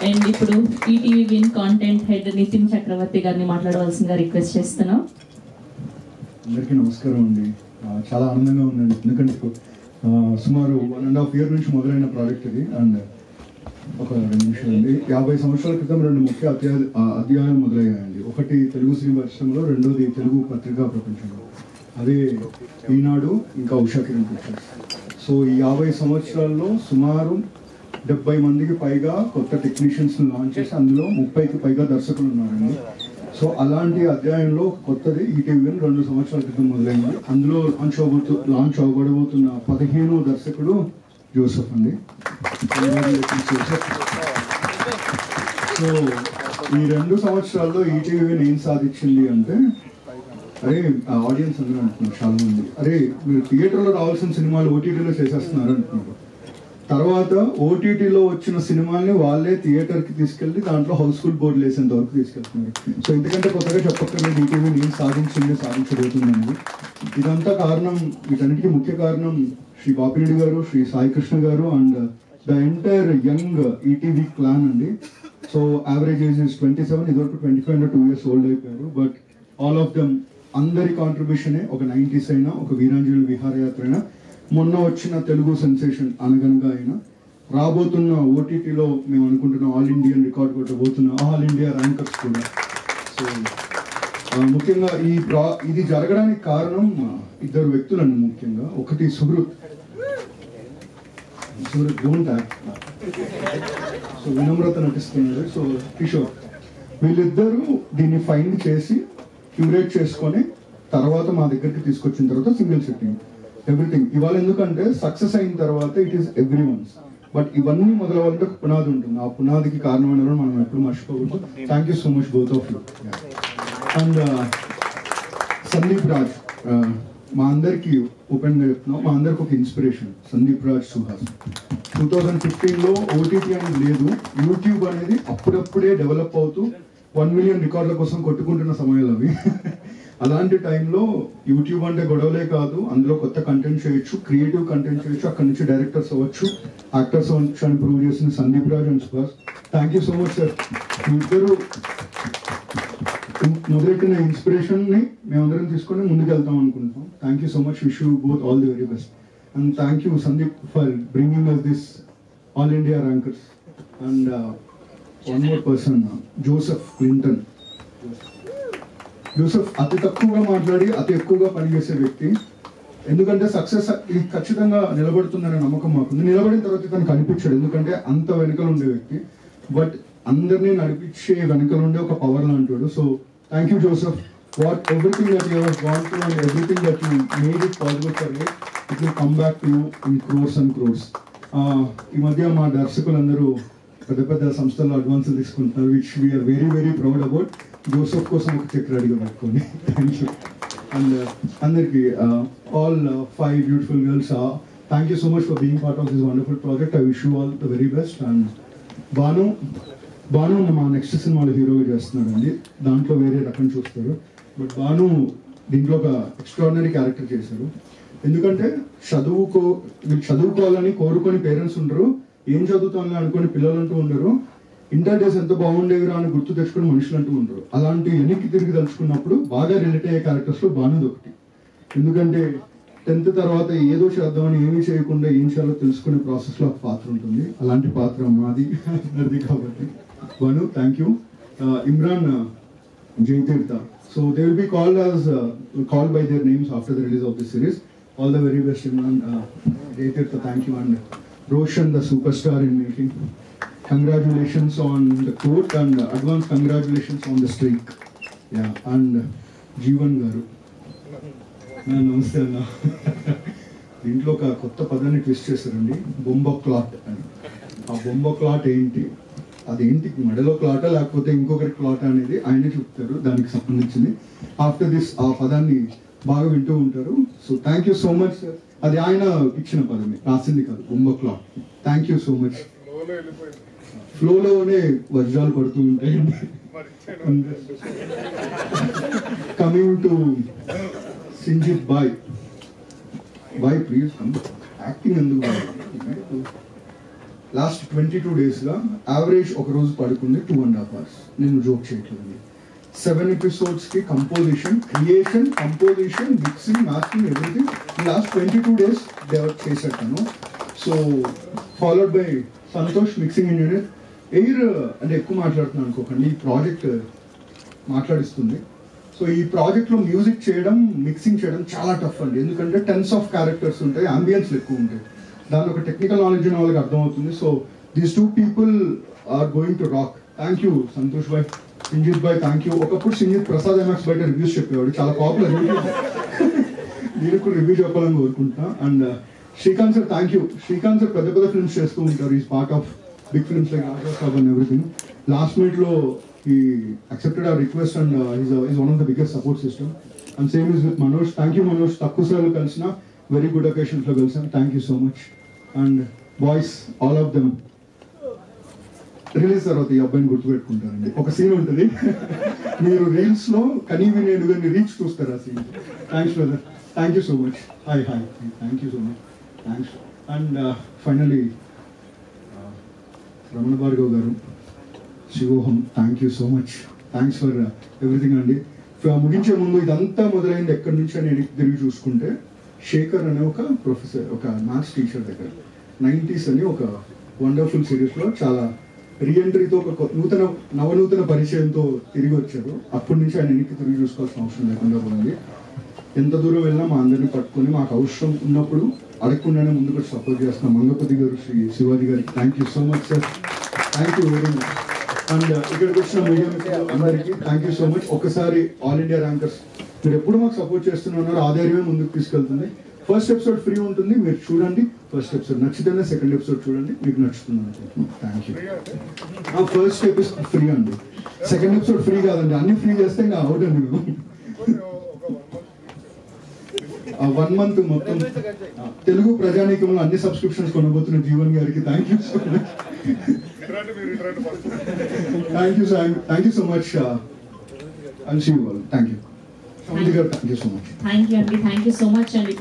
And ఇప్పుడు ETV win content head Nitin Chakravarthy గారిని మాట్లాడవలసిందిగా రిక్వెస్ట్ చేస్తున్నాం. అందరికీ నమస్కారం అండి. చాలా ఆనందంగా ఉందండి, ఎందుకంటే సుమారు 1.5 years నుంచి మొదలైన ప్రాజెక్ట్ ఇది. అండ్ ఒక 2 నిమిషాలు అండి. 50 సంవత్సరాల క్రితం 2 ముఖ్య అధ్యాయాలు మొదలయ్యాయండి. ఒకటి తెలుగు సినిమా పరిశ్రమలో, రెండోది తెలుగు పత్రికా ప్రపంచంలో. అదే ఈనాడు, ఇంకా ఉషా కిరణ్ పిక్చర్స్. సో ఈ 50 సంవత్సరాల్లో సుమారు 70 మందికి పైగా కొత్త టెక్నీషియన్స్ని లాంచ్ చేసి అందులో 30కి పైగా దర్శకులు ఉన్నారండి. సో అలాంటి అధ్యాయంలో కొత్తది ఈటీవీ 2 సంవత్సరాల క్రితం మొదలైంది. అందులో లాంచ్ అవ్వబడబోతున్న 15వ దర్శకుడు జోసెఫ్ అండి. సో ఈ 2 సంవత్సరాల్లో ఈటీవీ ఏం సాధించింది అంటే, అరే ఆడియన్స్ అందరూ అంటున్నారు చాలా మంది, అరే మీరు థియేటర్లో రావాల్సిన సినిమాలు ఓటీటీలో చేసేస్తున్నారు అంటున్నారు. తర్వాత ఓటీటీలో వచ్చిన సినిమాల్ని వాళ్ళే థియేటర్కి తీసుకెళ్ళి దాంట్లో హౌస్ఫుల్ బోర్డులు వేసేంత వరకు తీసుకెళ్తున్నారు. సో ఎందుకంటే కొత్తగా చెప్పక్కర్లేదు ఈటీవీ నేను సాధించబోతుందండి. ఇదంతా కారణం, వీటన్నిటికీ ముఖ్య కారణం శ్రీ బాపిరెడ్డి గారు, శ్రీ సాయి కృష్ణ గారు and the entire young ETV clan అండి. సో యావరేజ్ ఏజ్ ఇస్ 27, ఇదివరకు 25 and 2 years ఓల్డ్ అయిపోయారు. బట్ ఆల్ ఆఫ్ దెమ్ అందరి కాంట్రిబ్యూషనే, ఒక 90s అయినా, ఒక వీరాంజలి విహారయాత్ర అయినా, మొన్న వచ్చిన తెలుగు సెన్సేషన్ అనగనగా అయినా, రాబోతున్న ఓటీటీలో మేము అనుకుంటున్న ఆల్ ఇండియన్ రికార్డ్ కొట్టబోతున్న ఆల్ ఇండియా ర్యాంకర్స్ కూడా. సో ముఖ్యంగా ఇది జరగడానికి కారణం 2 వ్యక్తులండి. ముఖ్యంగా ఒకటి సుహృత్ డోంట్ యాక్ట్, సో వినమ్రత నటిస్తున్నారు. సో కిషోర్, వీళ్ళిద్దరూ దీన్ని ఫైండ్ చేసి క్యూరేట్ చేసుకొని తర్వాత మా దగ్గరికి తీసుకొచ్చిన తర్వాత సింగిల్ సిట్టింగ్ ఎవ్రీథింగ్ ఇవాళ. ఎందుకంటే సక్సెస్ అయిన తర్వాత it is every once, but ఇవన్నీ మొదలవ్వాలంటే ఒక పునాది ఉంటుంది. ఆ పునాదికి కారణమైన మనం ఎప్పుడు మర్చిపోకూడదు. Thank you so much both of you. And Sandeep Raj, మా అందరికి ఓపెన్గా చెప్తున్నాం, మా అందరికి ఒక ఇన్స్పిరేషన్ సందీప్ రాజ్ సుహాస్. 2015లో ఓటీటీ అనేది లేదు, యూట్యూబ్ అనేది అప్పుడప్పుడే డెవలప్ అవుతూ 1 million రికార్డుల కోసం కొట్టుకుంటున్న సమయాలు అవి. అలాంటి టైంలో యూట్యూబ్ అంటే గొడవలే కాదు, అందులో కొత్త కంటెంట్ చేయొచ్చు, క్రియేటివ్ కంటెంట్ చేయొచ్చు, అక్కడి నుంచి డైరెక్టర్స్ అవ్వచ్చు, యాక్టర్స్ అవ్వచ్చు అని ప్రూవ్ చేసిన Sandeep Raj and Suhas. Thank you so much sir. ఇద్దరు మొదలెట్టిన ఇన్స్పిరేషన్ని మేమందరం తీసుకొని ముందుకు వెళ్తాం అనుకుంటున్నాం. Thank you so much. Wish you both all the very best. And thank you Sandeep for bringing us this all India rankers. And one more person, Joseph Clinton. Joseph అతి తక్కువగా మాట్లాడి అతి ఎక్కువగా పనిచేసే వ్యక్తి. ఎందుకంటే సక్సెస్ ఖచ్చితంగా నిలబడుతుందనే నమ్మకం మాకుంది. నిలబడిన తర్వాత తను కనిపించాడు, ఎందుకంటే అంత వెనుకలు ఉండే వ్యక్తి. బట్ అందరినీ నడిపించే వెనుకలు ఉండే ఒక పవర్ లాంటాడు. So thank you Joseph. What everything that you have gone to and everything that you made it possible for you, it will come back to you in crores and crores. ఈ మధ్య మా దర్శకులందరూ పెద్ద పెద్ద సంస్థల్లో అడ్వాన్సులు తీసుకుంటున్నారు, which we are very very proud about. Joseph కోసం ఒక చెక్ రెడీగా పెట్టుకోండి. Thank you. అండ్ అందరికి all 5 beautiful girls, thank you so much for being part of this wonderful project. I wish you all the very best. And Bhanu మా next సినిమాలో హీరోగా చేస్తున్నాడండి. దాంట్లో వేరే రకం చూస్తారు, బట్ భాను దీంట్లో ఒక ఎక్స్ట్రాడినరీ క్యారెక్టర్ చేశారు. ఎందుకంటే వీళ్ళు చదువుకోవాలని కోరుకొని పేరెంట్స్ ఉండరు, ఏం చదువుతామని అనుకుని పిల్లలంటూ ఉండరు, ఇంటర్ డేస్ ఎంత బాగుండేవిరా అని గుర్తు తెచ్చుకుని మనుషులు అంటూ ఉండరు. అలాంటి వెనక్కి తిరిగి తలుచుకున్నప్పుడు బాగా రిలేట్ అయ్యే క్యారెక్టర్స్లో బానుది ఒకటి. ఎందుకంటే 10th తర్వాత ఏదో చేద్దామని ఏమీ చేయకుండా ఏం చేయాలో తెలుసుకునే ప్రాసెస్లో ఒక పాత్ర ఉంటుంది. అలాంటి పాత్ర మాది అందరిది కాబట్టి Banu, thank you. Imran, Jayatheertha, so they will be called by their names after the release of this series. All the very best, Imran. Jaytirtha, thank you. And Roshan, the superstar in making. Congratulations on the court and advance congratulations on the streak. Yeah, and Jeevan garu. నమస్తే అన్న. దీంట్లో ఒక కొత్త పదాన్ని twist చేశారండి, బొంబ clot అని. ఆ బొంబ clot ఏంటి, అదేంటి, మెడలో క్లాటా లేకపోతే ఇంకొకరి క్లాట్ అనేది ఆయనే చెప్తారు, దానికి సంబంధించింది. ఆఫ్టర్ దిస్ ఆ పదాన్ని బాగా వింటూ ఉంటారు. So thank you so much sir. అది ఆయన ఇచ్చిన పదమే, రాసింది కాదు, బొంబ క్లాట్. Thank you so much. ఫ్లోలోనే వర్షాలు పడుతూ ఉంటాయండి. Coming to Sinjith bhai please acting ఎందుకు లాస్ట్ 22 డేస్గా యావరేజ్ ఒక రోజు పడుకుంది 2.5 hours. నేను జోక్ చేయట్లేదు. 7 episodes-కి composition, creation, composition, mixing, mastering, everything last 22 days develop చేసేటాను. So followed by Santhosh, mixing engineer. Air అంటే ఎక్కువ మాట్లాడుతున్నాను అనుకోకండి, ఈ ప్రాజెక్ట్ మాట్లాడిస్తుంది. సో ఈ ప్రాజెక్ట్లో మ్యూజిక్ చేయడం, మిక్సింగ్ చేయడం చాలా టఫ్ అండి. ఎందుకంటే టెన్స్ ఆఫ్ క్యారెక్టర్స్ ఉంటాయి, అంబియన్స్లు ఎక్కువ ఉంటాయి. దాని ఒక టెక్నికల్ నాలెడ్జ్ ఉన్న వాళ్ళకి అర్థమవుతుంది. So these 2 people are going to rock. Thank you Santosh bhai, Sinjith bhai, thank you. ఒకప్పుడు సింజిత్ ప్రసాద్ ఎంఎక్స్ బయట రివ్యూస్ చెప్పేవాడు, చాలా పాపులర్. నేను కూడా రివ్యూ చెప్పాలని కోరుకుంటున్నా. And Srikanth sir, thank you. Srikanth sir పెద్ద పెద్ద ఫిల్మ్స్ చేస్తూ ఉంటారు. Is part of big films like Raja Saab and everything. Last మినిట్లో he accepted our request and he's one of the biggest support system. And same is with Manoj. Thank you Manoj. Takku sarlu kalsina, very good occasions lo kalsam. Thank you so much. And boys, all of them release తర్వాత ఈ అబ్బాయిని గుర్తుపెట్టుకుంటారండి. ఒక scene ఉంటుంది, మీరు reels లో కనీవి నేను కానీ reach చూస్తారు ఆ scene. Thanks brother, thank you so much. Hi hi, thank you so much, thanks. And finally Ramana Bhargav garu, శివోహం, thank you so much. Thanks for everything అండి. ముగించే ముందు ఇదంతా మొదలైంది ఎక్కడి నుంచి అని తిరిగి చూసుకుంటే, శేఖర్ అనే ఒక ప్రొఫెసర్, ఒక మ్యాథ్స్ టీచర్ దగ్గర 90s అని ఒక వండర్ఫుల్ సిరీస్లో చాలా రీఎంట్రీతో ఒక నవనూతన పరిచయంతో తిరిగి వచ్చారు. అప్పటి నుంచి ఆయన వెనక్కి తిరిగి చూసుకోవాల్సిన అవసరం లేకుండా పోయింది. ఎంత దూరం వెళ్ళినా మా అందరినీ పట్టుకొని మాకు అవసరం ఉన్నప్పుడు అడగకుండానే ముందుకు వచ్చి సపోర్ట్ చేస్తున్నాం. మంగపతి గారు, శ్రీ శివాజీ గారికి thank you so much sir, thank you very much. And ఇక్కడికి వచ్చిన మీడియా అందరికీ థ్యాంక్ యూ సో మచ్. ఒకసారి ఆల్ ఇండియా ర్యాంకర్స్, మీరు ఎప్పుడు మాకు సపోర్ట్ చేస్తున్నారు, ఆధార్యమే ముందుకు తీసుకెళ్తుంది. ఫస్ట్ ఎపిసోడ్ ఫ్రీ ఉంటుంది, మీరు చూడండి. ఫస్ట్ ఎపిసోడ్ నచ్చితేనే సెకండ్ ఎపిసోడ్ చూడండి, మీకు నచ్చుతుంది అనుకుంటున్నాను. Thank you. First episode free అండి, సెకండ్ ఎపిసోడ్ ఫ్రీ కాదండి. అన్ని ఫ్రీ చేస్తే ఇంకా అవుట్ అండి. మేము 1 month మొత్తం తెలుగు ప్రజానీకంలో అన్ని సబ్స్క్రిప్షన్స్ కొనబోతున్న జీవన్ గారికి thank you so much. Thank you so much. I'll see you all. Thank you. Thank you so much. Thank you, Andy. Thank you so much, Andy.